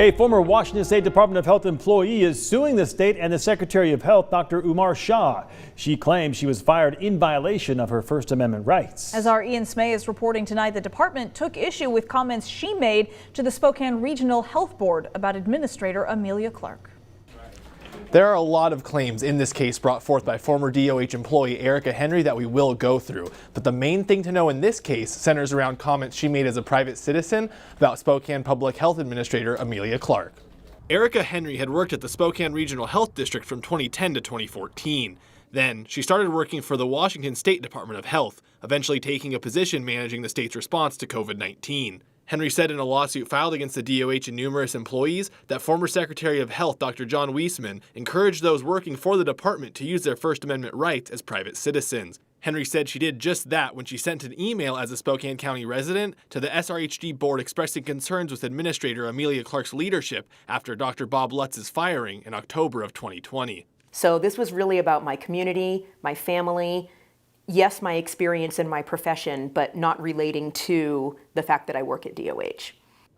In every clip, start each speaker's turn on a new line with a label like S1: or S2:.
S1: A former Washington State Department of Health employee is suing the state and the Secretary of Health, Dr. Umar Shah. She claims she was fired in violation of her First Amendment rights.
S2: As our Ian Smay is reporting tonight, the department took issue with comments she made to the Spokane Regional Health Board about Administrator Amelia Clark.
S3: There are a lot of claims in this case brought forth by former DOH employee Erica Henry that we will go through. But the main thing to know in this case centers around comments she made as a private citizen about Spokane Public Health Administrator Amelia Clark. Erica Henry had worked at the Spokane Regional Health District from 2010 to 2014. Then she started working for the Washington State Department of Health, eventually taking a position managing the state's response to COVID-19. Henry said in a lawsuit filed against the DOH and numerous employees that former Secretary of Health Dr. John Weisman encouraged those working for the department to use their First Amendment rights as private citizens. Henry said she did just that when she sent an email as a Spokane County resident to the SRHD board expressing concerns with Administrator Amelia Clark's leadership after Dr. Bob Lutz's firing in October of 2020.
S4: So this was really about my community, my family, yes, my experience in my profession, but not relating to the fact that I work at DOH.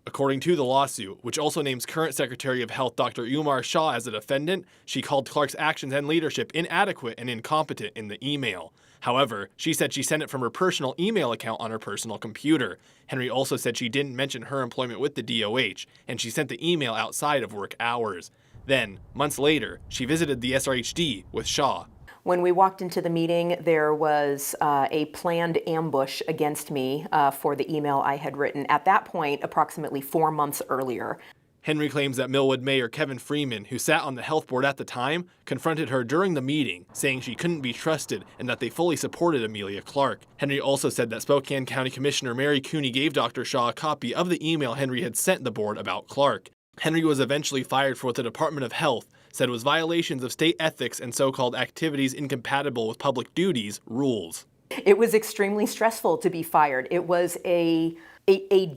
S3: According to the lawsuit, which also names current Secretary of Health Dr. Umar Shah as a defendant, she called Clark's actions and leadership inadequate and incompetent in the email. However, she said she sent it from her personal email account on her personal computer. Henry also said she didn't mention her employment with the DOH, and she sent the email outside of work hours. Then, months later, she visited the SRHD with Shah.
S4: When we walked into the meeting, there was a planned ambush against me for the email I had written at that point, approximately 4 months earlier.
S3: Henry claims that Millwood Mayor Kevin Freeman, who sat on the health board at the time, confronted her during the meeting, saying she couldn't be trusted and that they fully supported Amelia Clark. Henry also said that Spokane County Commissioner Mary Cooney gave Dr. Shah a copy of the email Henry had sent the board about Clark. Henry was eventually fired for what the Department of Health said was violations of state ethics and so-called activities incompatible with public duties rules.
S4: It was extremely stressful to be fired. It was a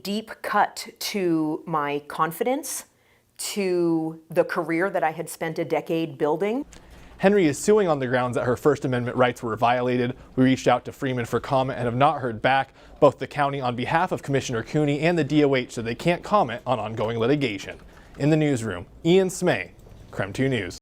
S4: deep cut to my confidence, to the career that I had spent a decade building.
S3: Henry is suing on the grounds that her First Amendment rights were violated. We reached out to Freeman for comment and have not heard back. Both the county on behalf of Commissioner Cooney and the DOH said they can't comment on ongoing litigation. In the newsroom, Ian Smay, KREM 2 News.